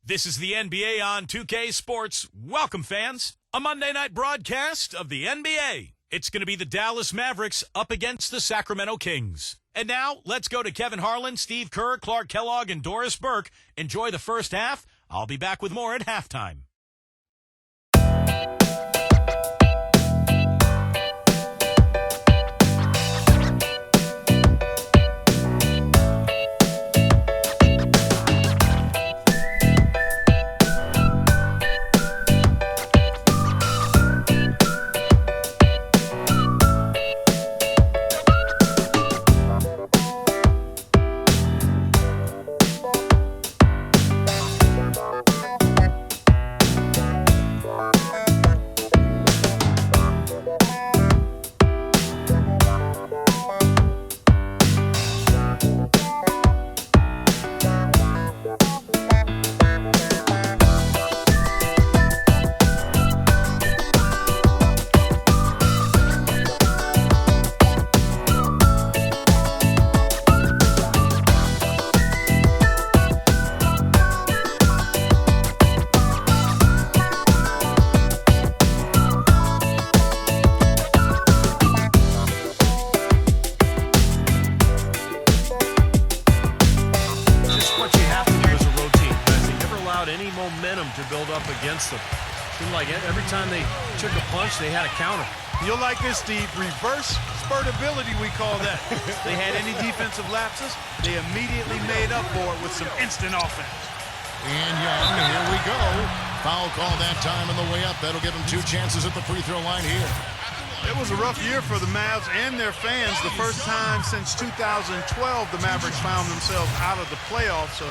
This is the NBA on 2K Sports. Welcome, fans. A Monday night broadcast of the NBA. It's going to be the Dallas Mavericks up against the Sacramento Kings. And now, let's go to Kevin Harlan, Steve Kerr, Clark Kellogg, and Doris Burke. Enjoy the first half. I'll be back with more at halftime. Them. Seemed like every time they took a punch, they had a counter. You'll like this, Steve. Reverse spurtability, we call that. They had any defensive lapses, they immediately made up for it with some instant offense. And Young, here we go. Foul call that time on the way up. That'll give them 2 chances at the free throw line here. It was a rough year for the Mavs and their fans. The first time since 2012 the Mavericks found themselves out of the playoffs. So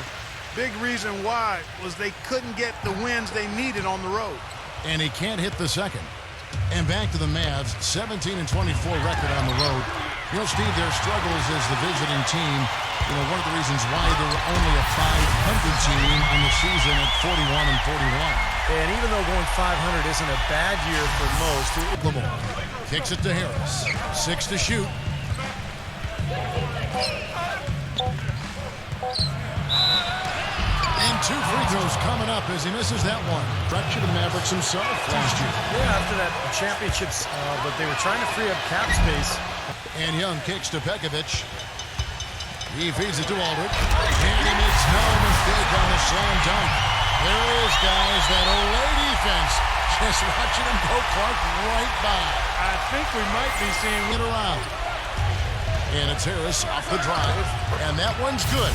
big reason why was they couldn't get the wins they needed on the road. And he can't hit the second. And back to the Mavs, 17-24 record on the road. You know, Steve, their struggles as the visiting team, one of the reasons why they're only a 500 team on the season at 41-41. And even though going 500 isn't a bad year for most. Lamar kicks it to Harris. 6 to shoot. And 2 free throws coming up as he misses that one. Fractured the Mavericks himself last year. Yeah, after that championships, but they were trying to free up cap space. And Young kicks to Pekovic. He feeds it to Aldridge. And he makes no mistake on the slam dunk. There is, guys, that Olay defense. Just watching him go Clark right by. I think we might be seeing it around. And it's Harris off the drive. And that one's good.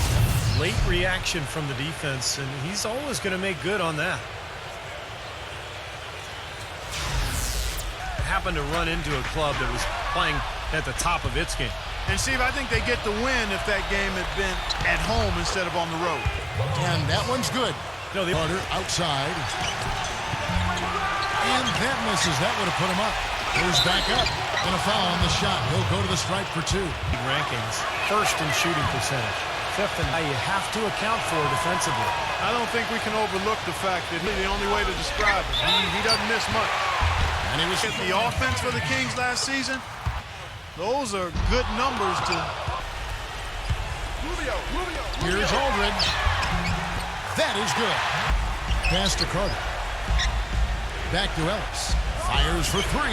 Late reaction from the defense, and he's always going to make good on that. Happened to run into a club that was playing at the top of its game. And Steve, I think they get the win if that game had been at home instead of on the road. And that one's good. No, the Carter outside. And that misses. That would have put him up. Goes back up. And a foul on the shot. He'll go to the stripe for 2. Rankings. First in shooting percentage. 5th and you have to account for defensively. I don't think we can overlook the fact that the only way to describe it, he doesn't miss much. And he was at the offense for the Kings last season. Those are good numbers to Rubio. Here's Aldridge. That is good. Pass to Carter. Back to Ellis. Fires for 3.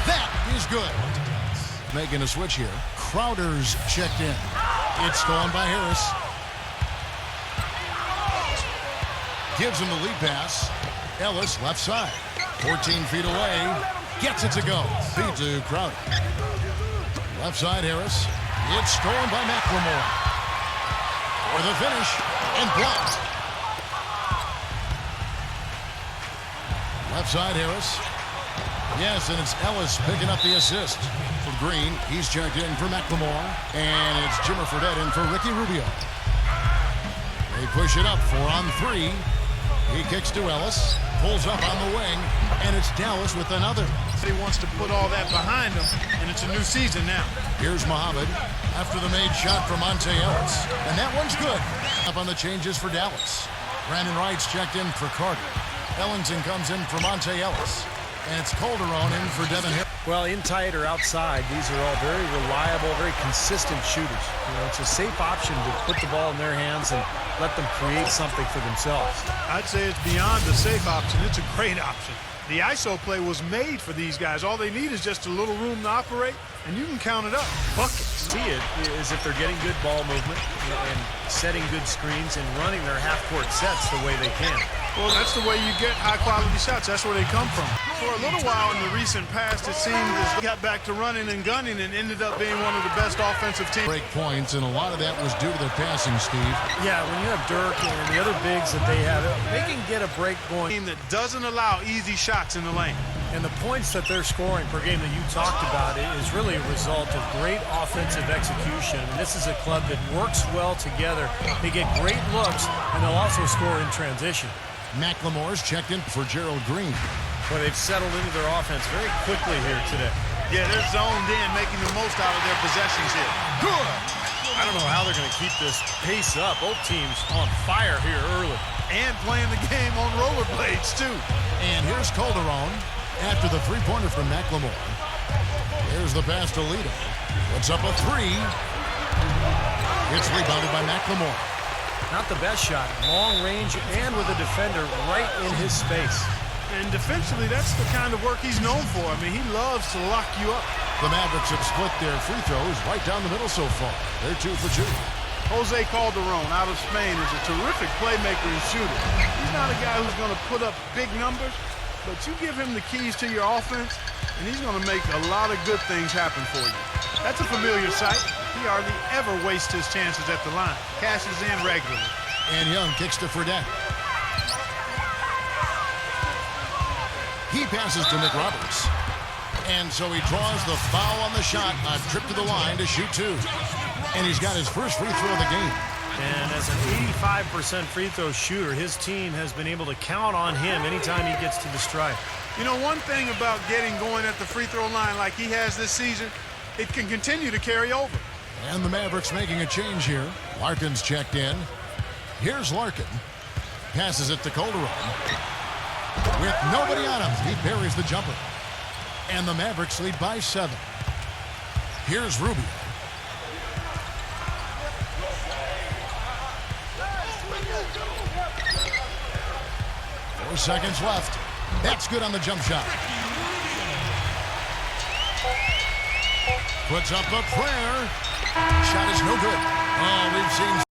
That is good. Making a switch here. Crowder's checked in. It's stolen by Harris. Gives him the lead pass. Ellis left side. 14 feet away. Gets it to go. Feed to Crowder. Left side Harris. It's stolen by McLemore. For the finish. And blocked. Left side Harris. Yes, and it's Ellis picking up the assist. For Green, he's checked in for McLemore. And it's Jimmer Fredette in for Ricky Rubio. They push it up 4 on 3. He kicks to Ellis. Pulls up on the wing. And it's Dallas with another. He wants to put all that behind him. And it's a new season now. Here's Muhammad after the made shot from Monte Ellis. And that one's good. Up on the changes for Dallas. Brandon Wright's checked in for Carter. Ellington comes in for Monte Ellis. And it's Calderon in for Devin Harris. Well, in tight or outside, these are all very reliable, very consistent shooters. You know, it's a safe option to put the ball in their hands, and let them create something for themselves. I'd say it's beyond the safe option. It's a great option. The ISO play was made for these guys. All they need is just a little room to operate, and you can count it up. Buckets. See it is if they're getting good ball movement and setting good screens and running their half-court sets the way they can. Well, that's the way you get high-quality shots. That's where they come from. For a little while in the recent past, it seemed as they got back to running and gunning and ended up being one of the best offensive teams. Break points, and a lot of that was due to their passing, Steve. Yeah, when you have DIRK and the other bigs that they have, they can get a break going. Team that doesn't allow easy shots in the lane. And the points that they're scoring per game that you talked about is really a result of great offensive execution. And this is a club that works well together. They get great looks, and they'll also score in transition. McLemore's checked in for Gerald Green. Well, they've settled into their offense very quickly here today. Yeah, they're zoned in, making the most out of their possessions here. Good. I don't know how they're going to keep this pace up. Both teams on fire here early. And playing the game on rollerblades, too. And here's Calderon after the three-pointer from McLemore. There's the pass to Lito. Puts up a three. It's rebounded by McLemore. Not the best shot. Long range and with a defender right in his space. And defensively, that's the kind of work he's known for. I mean, he loves to lock you up. The Mavericks have split their free throws right down the middle so far. They're 2 for 2. Jose Calderon out of Spain is a terrific playmaker and shooter. He's not a guy who's going to put up big numbers, but you give him the keys to your offense, and he's going to make a lot of good things happen for you. That's a familiar sight. He hardly ever wastes his chances at the line. Cashes in regularly. And Young kicks to Fredette. He passes to Nick Roberts. And so he draws the foul on the shot, a trip to the line to shoot 2. And he's got his first free throw of the game. And as an 85% free throw shooter, his team has been able to count on him anytime he gets to the stripe. You know, one thing about getting going at the free throw line like he has this season, it can continue to carry over. And the Mavericks making a change here. Larkin's checked in. Here's Larkin. Passes it to Calderon. With nobody on him, he buries the jumper. And the Mavericks lead by 7. Here's Rubio. Four seconds left. That's good on the jump shot. Puts up a prayer. Shot is no good. Oh, we've seen...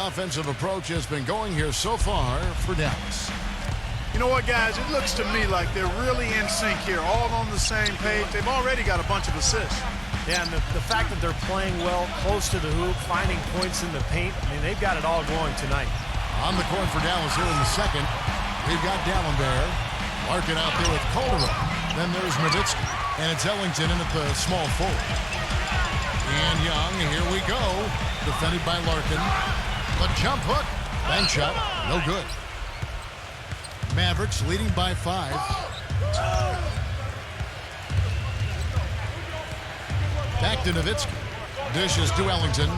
offensive approach has been going here so far for Dallas. You know what, guys? It looks to me like they're really in sync here, all on the same page. They've already got a bunch of assists. Yeah, and the fact that they're playing well, close to the hoop, finding points in the paint, I mean, they've got it all going tonight. On the court for Dallas here in the second, we've got Dallenberg. Larkin out there with Calderon. Then there's Nowitzki. And it's Ellington in at the small forward. And Young, here we go. Defended by Larkin. The jump hook. Bank shot. No good. Mavericks leading by 5. Back to Nowitzki. Dishes to Ellington.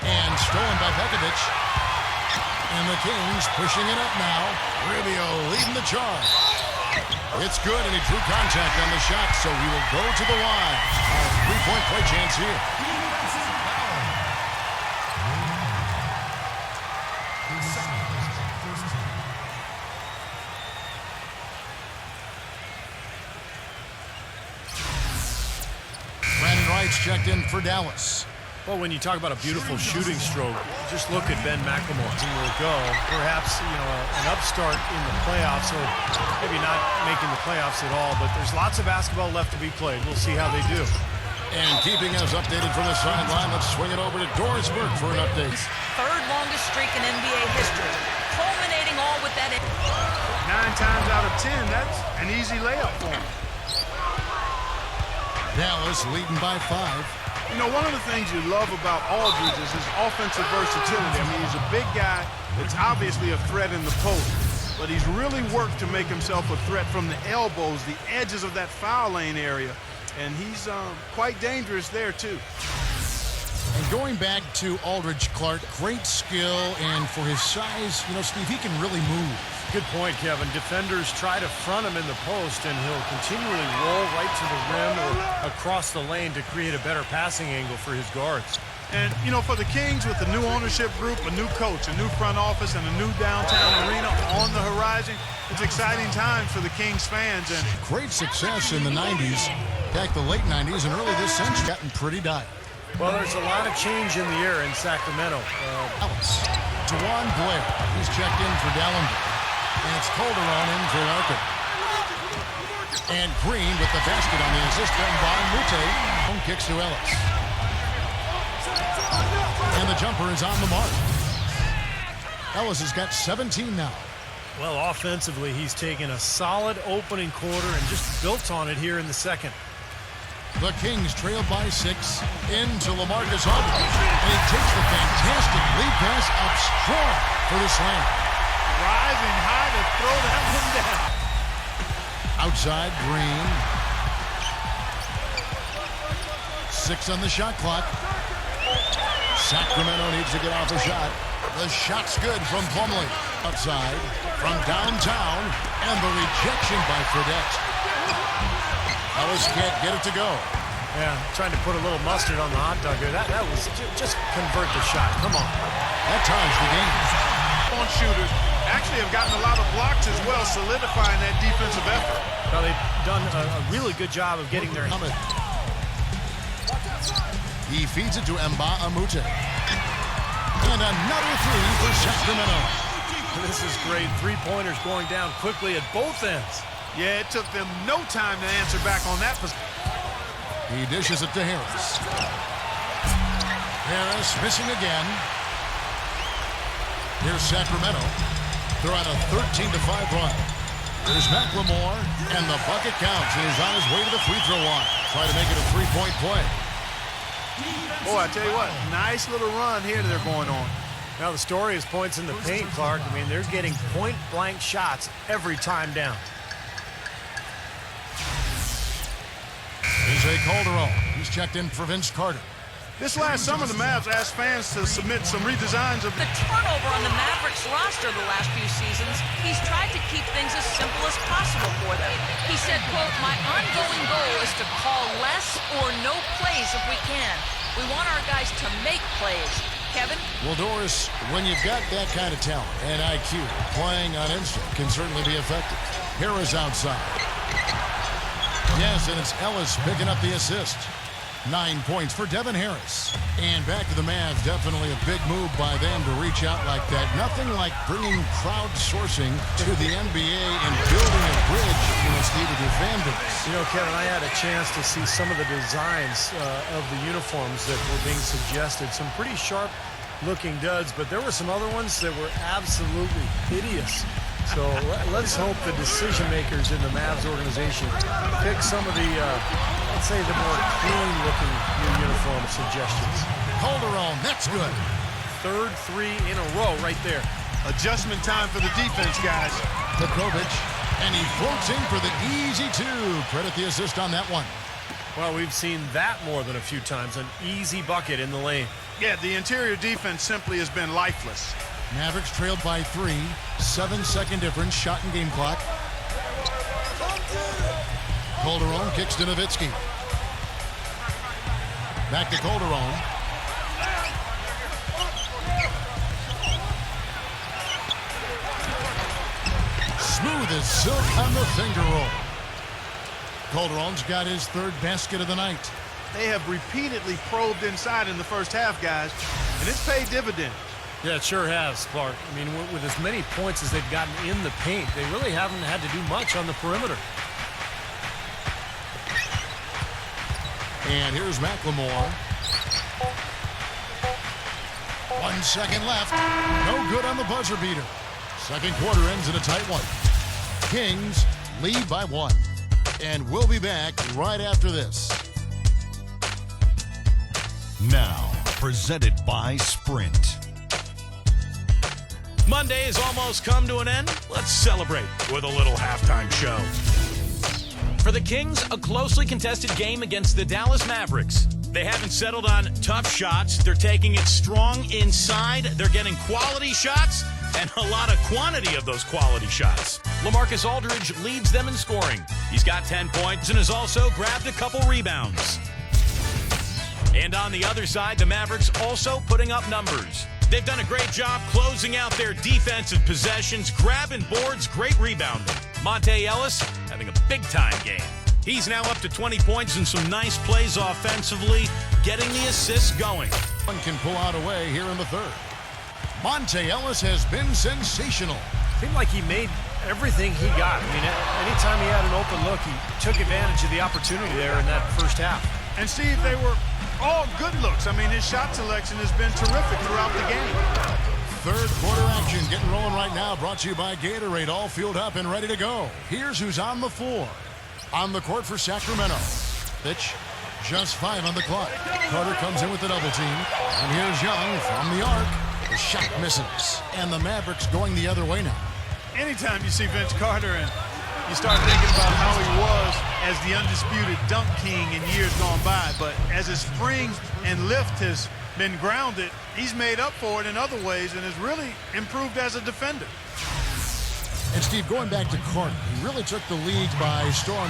And stolen by Pekovic. And the Kings pushing it up now. Rubio leading the charge. It's good, and he drew contact on the shot, so he will go to the line. A 3-point play chance here. Checked in for Dallas. Well, when you talk about a beautiful shooting stroke, just look at Ben McLemore. He will go, perhaps, an upstart in the playoffs, or maybe not making the playoffs at all, but there's lots of basketball left to be played. We'll see how they do. And keeping us updated from the sideline, let's swing it over to Dorisburg for an update. Third longest streak in NBA history, culminating all with that. 9 times out of 10, that's an easy layup for him. Dallas leading by 5. You know, one of the things you love about Aldridge is his offensive versatility. I mean, he's a big guy that's obviously a threat in the post, but he's really worked to make himself a threat from the elbows, the edges of that foul lane area. And he's quite dangerous there, too. And going back to Aldridge Clark, great skill, and for his size, Steve, he can really move. Good point, Kevin. Defenders try to front him in the post, and he'll continually roll right to the rim or across the lane to create a better passing angle for his guards. And, for the Kings, with the new ownership group, a new coach, a new front office, and a new downtown arena on the horizon, it's exciting times for the Kings fans. And great success in the 90s, back the late 90s, and early this century, gotten pretty dire. Well, there's a lot of change in the air in Sacramento. Ellis, DeJuan Blair, he's checked in for Dallenberg, and it's Calderon in for Larkin. And Green with the basket on the assist from Mute. Kicks to Ellis. And the jumper is on the mark. Ellis has got 17 now. Well, offensively, he's taken a solid opening quarter and just built on it here in the second. The Kings trailed by 6 into LaMarcus Aldridge. And he takes the fantastic lead pass up strong for the slam. Rising high to throw that one down. Outside, Green. 6 on the shot clock. Sacramento needs to get off a shot. The shot's good from Plumlee. Outside, from downtown, and the rejection by Fredette. Ellis can't get it to go. Yeah, trying to put a little mustard on the hot dog here. That was just convert the shot. Come on. That ties the game. On shooters actually have gotten a lot of blocks as well, solidifying that defensive effort. Well, they've done a really good job of getting their helmet. He feeds it to Mute. And another three for Sacramento. This is great. Three-pointers going down quickly at both ends. Yeah, it took them no time to answer back on that. He dishes it to Harris. Harris missing again. Here's Sacramento. They're on a 13-5 run. There's McLemore, and the bucket counts, and he's on his way to the free throw line. Try to make it a three-point play. Boy, I tell you what, nice little run here they're going on. Now the story is points in the paint, Clark. I mean, they're getting point-blank shots every time down. A. Calderon. He's checked in for Vince Carter. This last summer, the Mavs asked fans to submit some redesigns of the turnover on the Mavericks roster the last few seasons. He's tried to keep things as simple as possible for them. He said, quote, "My ongoing goal is to call less or no plays if we can. We want our guys to make plays." Kevin? Well, Doris, when you've got that kind of talent and IQ, playing on instinct can certainly be effective. Harris outside. Yes, and it's Ellis picking up the assist. 9 points for Devin Harris. And back to the Mavs, definitely a big move by them to reach out like that. Nothing like bringing crowdsourcing to the NBA and building a bridge, Steve, with your fan base. Kevin, I had a chance to see some of the designs of the uniforms that were being suggested. Some pretty sharp-looking duds, but there were some other ones that were absolutely hideous. So let's hope the decision makers in the Mavs organization pick some of the, let's say, the more clean-looking new uniform suggestions. Calderon, that's good. Third three in a row right there. Adjustment time for the defense, guys. Petrovic, and he floats in for the easy two. Credit the assist on that one. Well, we've seen that more than a few times. An easy bucket in the lane. Yeah, the interior defense simply has been lifeless. Mavericks trailed by 3. 7-second difference, shot and game clock. Calderon kicks to Nowitzki. Back to Calderon. Smooth as silk on the finger roll. Calderon's got his third basket of the night. They have repeatedly probed inside in the first half, guys, and it's paid dividends. Yeah, it sure has, Clark. I mean, with as many points as they've gotten in the paint, they really haven't had to do much on the perimeter. And here's McLemore. 1 second left. No good on the buzzer beater. Second quarter ends in a tight one. Kings lead by 1. And we'll be back right after this. Now, presented by Sprint. Monday has almost come to an end. Let's celebrate with a little halftime show. For the Kings, a closely contested game against the Dallas Mavericks. They haven't settled on tough shots. They're taking it strong inside. They're getting quality shots and a lot of quantity of those quality shots. LaMarcus Aldridge leads them in scoring. He's got 10 points and has also grabbed a couple rebounds. And on the other side, the Mavericks also putting up numbers. They've done a great job closing out their defensive possessions, grabbing boards, great rebounding. Monte Ellis having a big-time game. He's now up to 20 points and some nice plays offensively, getting the assists going. One can pull out away here in the third. Monte Ellis has been sensational. Seemed like he made everything he got. I mean, anytime he had an open look, he took advantage of the opportunity there in that first half. And Steve, they were all good looks. I mean, his shot selection has been terrific throughout the game. Third quarter action getting rolling right now, brought to you by Gatorade, all fueled up and ready to go. Here's who's on the floor. On the court for Sacramento. Pitch, just 5 on the clock. Carter comes in with the double team. And here's Young from the arc. The shot misses. And the Mavericks going the other way now. Anytime you see Vince Carter and you start thinking about how he was as the undisputed dunk king in years gone by, but as his spring and lift has been grounded, he's made up for it in other ways and has really improved as a defender. And Steve, going back to Carter, he really took the league by storm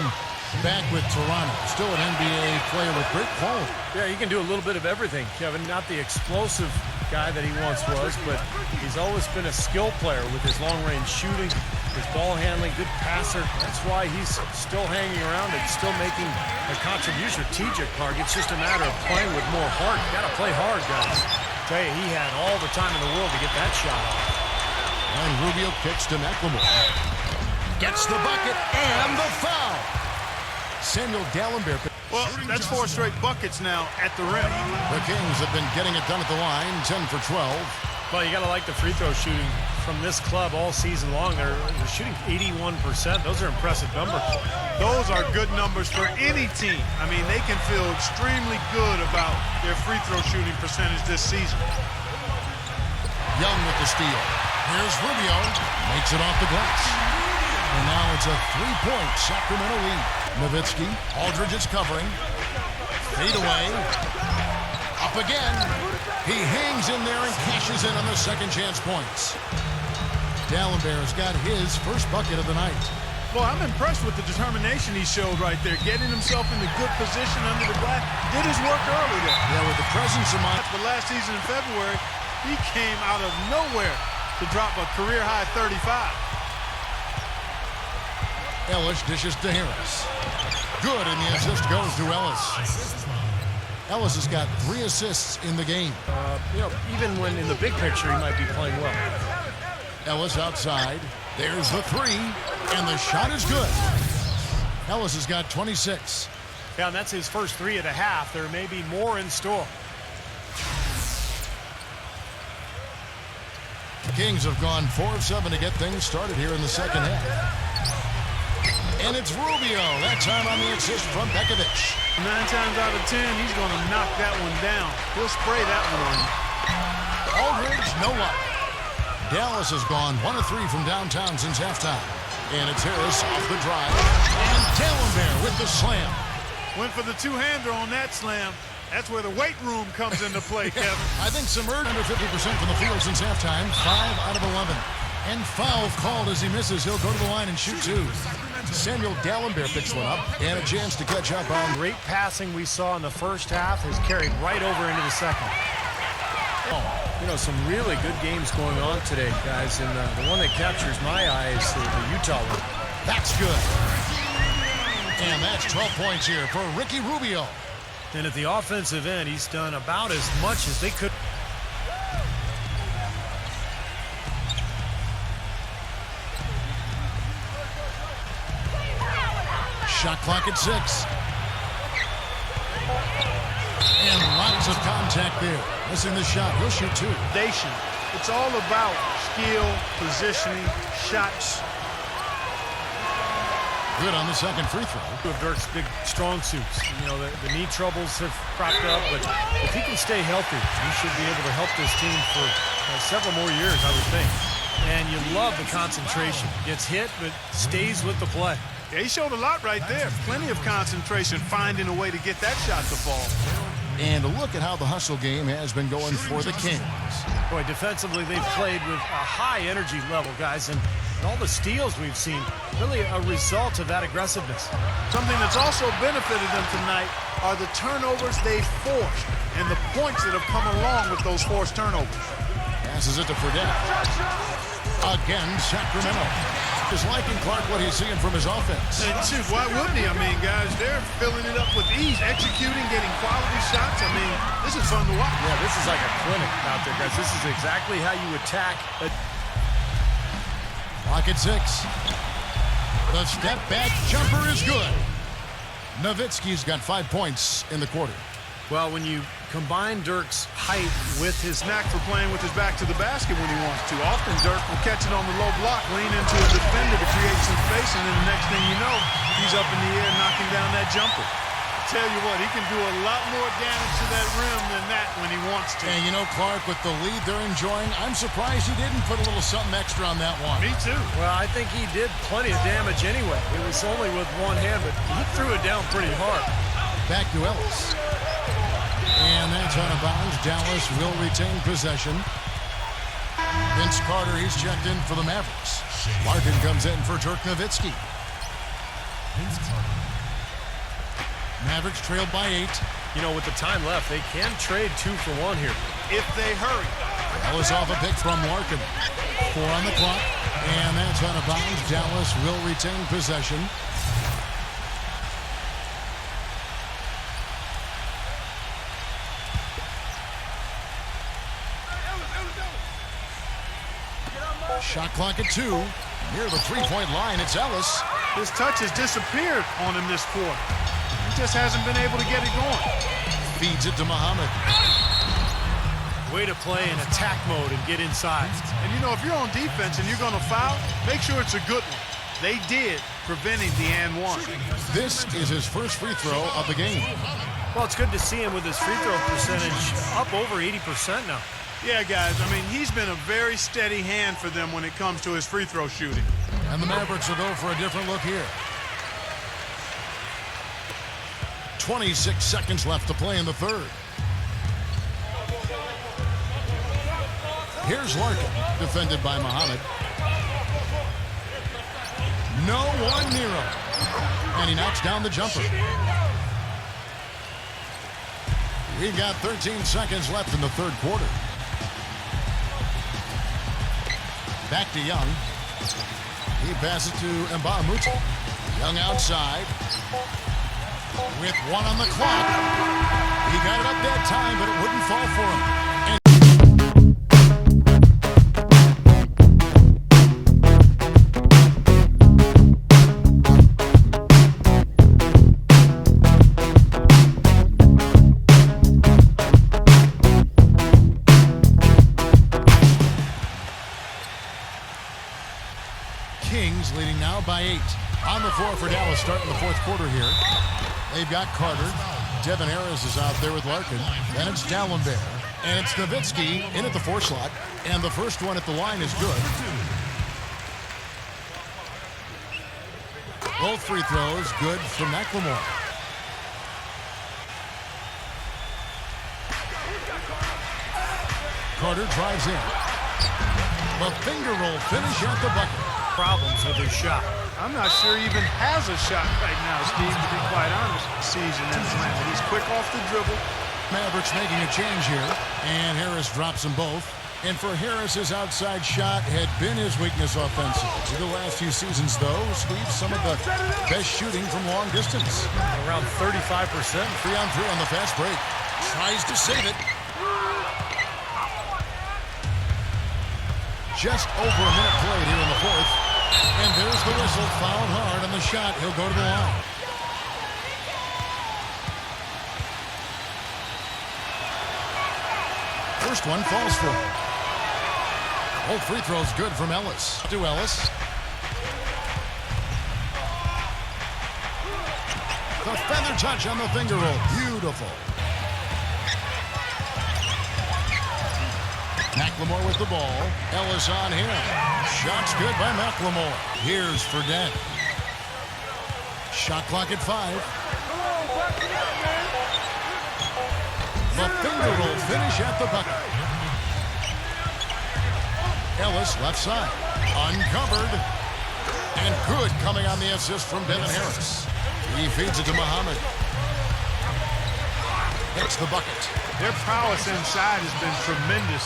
back with Toronto. Still an NBA player with great quality. Yeah, he can do a little bit of everything, Kevin. Not the explosive guy that he once was, but he's always been a skill player with his long-range shooting, his ball handling, good passer. That's why he's still hanging around and still making a contribution. Strategic part. It's just a matter of playing with more heart. You got to play hard, guys. I tell you, he had all the time in the world to get that shot off. And Rubio kicks to McLemore. Gets the bucket and the foul. Samuel Dallenberg. Well, that's 4 straight buckets now at the rim. The Kings have been getting it done at the line, 10 for 12. Well, you got to like the free throw shooting from this club all season long. They're shooting 81%. Those are impressive numbers. Those are good numbers for any team. I mean, they can feel extremely good about their free throw shooting percentage this season. Young with the steal. Here's Rubio. Makes it off the glass. And now it's a 3-point Sacramento lead. Nowitzki. Aldridge is covering. Fade away. Up again. He hangs in there and cashes in on the second chance points. Dallenberg's got his first bucket of the night. Well, I'm impressed with the determination he showed right there, getting himself in the good position under the glass. Did his work early there. Yeah, with the presence of mind. But last season in February, he came out of nowhere to drop a career-high 35. Ellis dishes to Harris. Good, and the assist goes to Ellis. Ellis has got 3 assists in the game. Even when in the big picture, he might be playing well. Ellis outside. There's the 3, and the shot is good. Ellis has got 26. Yeah, and that's his first 3 of the half. There may be more in store. The Kings have gone 4 of 7 to get things started here in the second half. And it's Rubio. That time on the assist from Bekovic. 9 times out of 10, he's going to knock that one down. He'll spray that one on you. Aldridge, no luck. Dallas has gone 1 of 3 from downtown since halftime. And it's Harris off the drive. And Dallenberg with the slam. Went for the two-hander on that slam. That's where the weight room comes into play, Kevin. I think Submerged under 50% from the field since halftime. 5 out of 11. And foul called as he misses. He'll go to the line and shoot 2. Samuel Dallenberg picks one up and a chance to catch up on. Great passing we saw in the first half has carried right over into the second. Some really good games going on today, guys. And the one that captures my eye is the Utah one. That's good. And that's 12 points here for Ricky Rubio. And at the offensive end, he's done about as much as they could. Shot clock at 6. And lots of contact there. Missing the shot. He'll shoot 2. It's all about skill, positioning, shots. Good on the second free throw. Two of DIRK's big strong suits. The knee troubles have cropped up, but if he can stay healthy, he should be able to help this team for several more years, I would think. And you love the concentration. Gets hit, but stays with the play. Yeah, he showed a lot right there. Plenty of concentration, finding a way to get that shot to fall. And a look at how the hustle game has been going for the Kings. Boy, defensively, they've played with a high energy level, guys, and all the steals we've seen, really a result of that aggressiveness. Something that's also benefited them tonight are the turnovers they've forced and the points that have come along with those forced turnovers. Passes it to Fredette. Again, Sacramento is liking Clark what he's seeing from his offense. And shoot, why wouldn't he? I mean, guys, they're filling it up with ease, executing, getting quality shots. I mean, this is fun to watch. Yeah, this is like a clinic out there, guys. This is exactly how you attack a... Clock at 6. The step back jumper is good. Nowitzki's got 5 points in the quarter. Well, when you combine Dirk's height with his Knack for playing with his back to the basket when he wants to. Often Dirk will catch it on the low block, lean into a defender to create some space, and then the next thing you know, he's up in the air knocking down that jumper. Tell you what, he can do a lot more damage to that rim than that when he wants to. And you know, Clark, with the lead they're enjoying, I'm surprised he didn't put a little something extra on that one. Me too. Well, I think he did plenty of damage anyway. It was only with one hand, but he threw it down pretty hard. Back to Ellis. And that's out of bounds. Dallas will retain possession. Vince Carter, he's checked in for the Mavericks. Larkin comes in for Dirk Nowitzki. Mavericks trailed by 8. You know, with the time left, they can trade 2 for 1 here. If they hurry. Ellis off a pick from Larkin. 4 on the clock. And that's out of bounds. Dallas will retain possession. Shot clock at 2. Near the three-point line, it's Ellis. His touch has disappeared on him this quarter. He just hasn't been able to get it going. Feeds it to Muhammad. Way to play in attack mode and get inside. And you know, if you're on defense and you're going to foul, make sure it's a good one. They did, preventing the and one. This is his first free throw of the game. Well, it's good to see him with his free throw percentage up over 80% now. Yeah, guys, I mean, he's been a very steady hand for them when it comes to his free throw shooting. And the Mavericks will go for a different look here. 26 seconds left to play in the third. Here's Larkin, defended by Muhammad. No one near him. And he knocks down the jumper. We've got 13 seconds left in the third quarter. Back to Young. He passes to Mbamuti. Young outside. With 1 on the clock. He got it up that time, but it wouldn't fall for him. Kings leading now by 8. On the floor for Dallas starting the fourth quarter here. They've got Carter. Devin Harris is out there with Larkin. Then it's Dallenberg. And it's Nowitzki in at the 4 slot. And the first one at the line is good. Both free throws good for McLemore. Carter drives in. The finger roll finish at the bucket. Problems with his shot. I'm not sure he even has a shot right now, Steve, to be quite honest. Season ends landed. He's quick off the dribble. Mavericks making a change here, and Harris drops them both. And for Harris, his outside shot had been his weakness offensively. In the last few seasons, though, Steve, some of the best shooting from long distance. Around 35%. 3-on-3 on the fast break. Tries to save it. Just over a minute played here in the fourth. And there's the whistle. Fouled hard on the shot. He'll go to the line. First one falls for him. Both free throws good from Ellis. To Ellis. The feather touch on the finger roll. Beautiful. McLemore with the ball. Ellis on him. Shots good by McLemore. Here's Fredette. Shot clock at 5. The finger roll finish at the bucket. Ellis left side. Uncovered. And good coming on the assist from Devin Harris. He feeds it to Muhammad. Hits the bucket. Their prowess inside has been tremendous.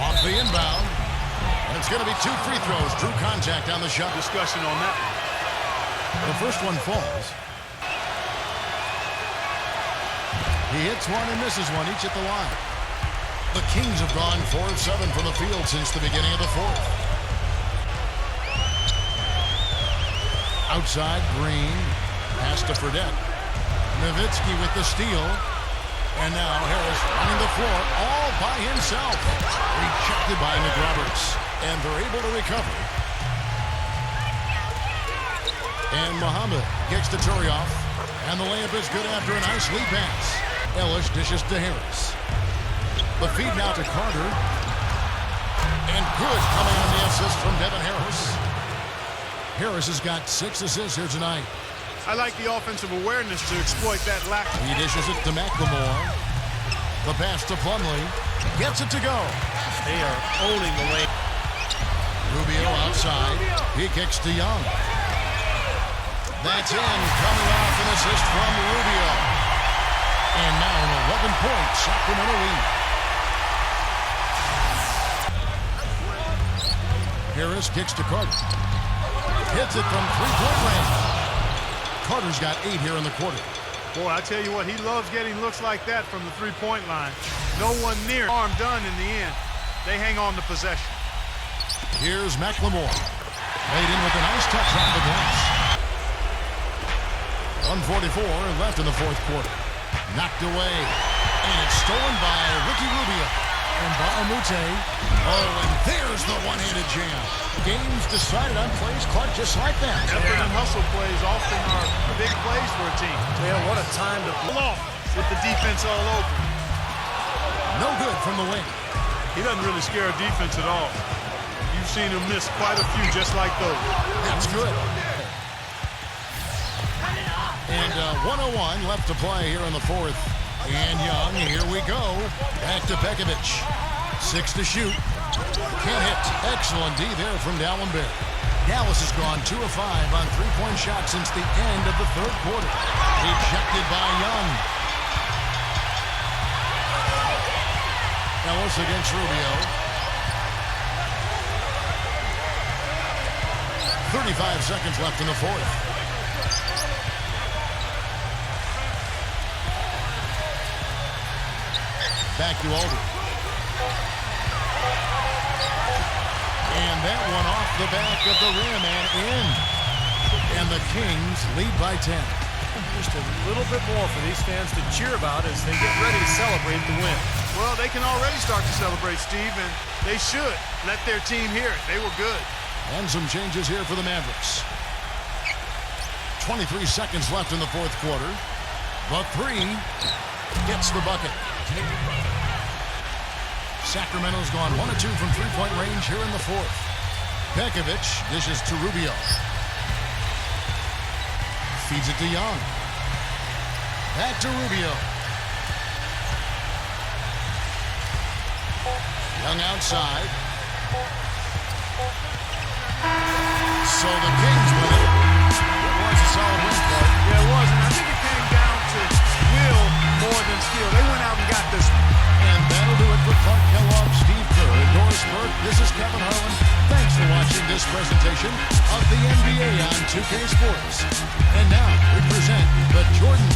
Off the inbound. And it's going to be 2 free throws. Drew contact on the shot. Discussion on that one. The first one falls. He hits one and misses one, each at the line. The Kings have gone 4 of 7 from the field since the beginning of the fourth. Outside, Green. Pass to Fredette. Nowitzki with the steal. And now Harris running the floor all by himself. Rejected by McRoberts. And they're able to recover. And Muhammad kicks to Turioff. And the layup is good after a nice lead pass. Ellis dishes to Harris. The feed now to Carter. And good coming on the assist from Devin Harris. Harris has got 6 assists here tonight. I like the offensive awareness to exploit that lack. He dishes it to McLemore. The pass to Plumlee. Gets it to go. They are owning the lane. Rubio outside. He kicks to Young. That's in. Coming off an assist from Rubio. And now an 11-point Sacramento lead. Harris kicks to Carter. Hits it from 3-point range. Carter's got 8 here in the quarter. Boy, I tell you what, he loves getting looks like that from the 3-point line. No one near. Arm done in the end. They hang on to possession. Here's McLemore. Laid in with a nice touch off the glass. 1:44 left in the fourth quarter. Knocked away. And it's stolen by Ricky Rubio. And Baamute. Oh, and there's the one-handed jam. Games decided on plays caught just like that. Effort and hustle plays often are big plays for a team. Yeah, what a time to Pull off with the defense all over. No good from the wing. He doesn't really scare a defense at all. You've seen him miss quite a few just like those. That's good. And 1:01 left to play here in the fourth. And Young, here we go. Back to Pekovic. 6 to shoot. Can't hit. Excellent D there from Dallenberg. Dallas has gone 2 of 5 on 3-point shots since the end of the third quarter. Rejected by Young. Ellis against Rubio. 35 seconds left in the fourth. Back to Aldridge. And that one off the back of the rim and in. And the Kings lead by 10. Just a little bit more for these fans to cheer about as they get ready to celebrate the win. Well, they can already start to celebrate, Steve, and they should let their team hear it. They were good. And some changes here for the Mavericks. 23 seconds left in the fourth quarter. The 3 gets the bucket. Sacramento's gone 1 of 2 from 3-point range here in the fourth. Pekovic dishes to Rubio. Feeds it to Young. Back to Rubio. Young outside. So the Kings win it. It was a solid win, Clark. Yeah, it was, and I think it came down to will more than skill. They went out and got this one. And that'll do it for Clark Kellogg, Steve Kerr, and Doris Burke. This is Kevin Harlan. Thanks for watching this presentation of the NBA on 2K Sports. And now we present the Jordan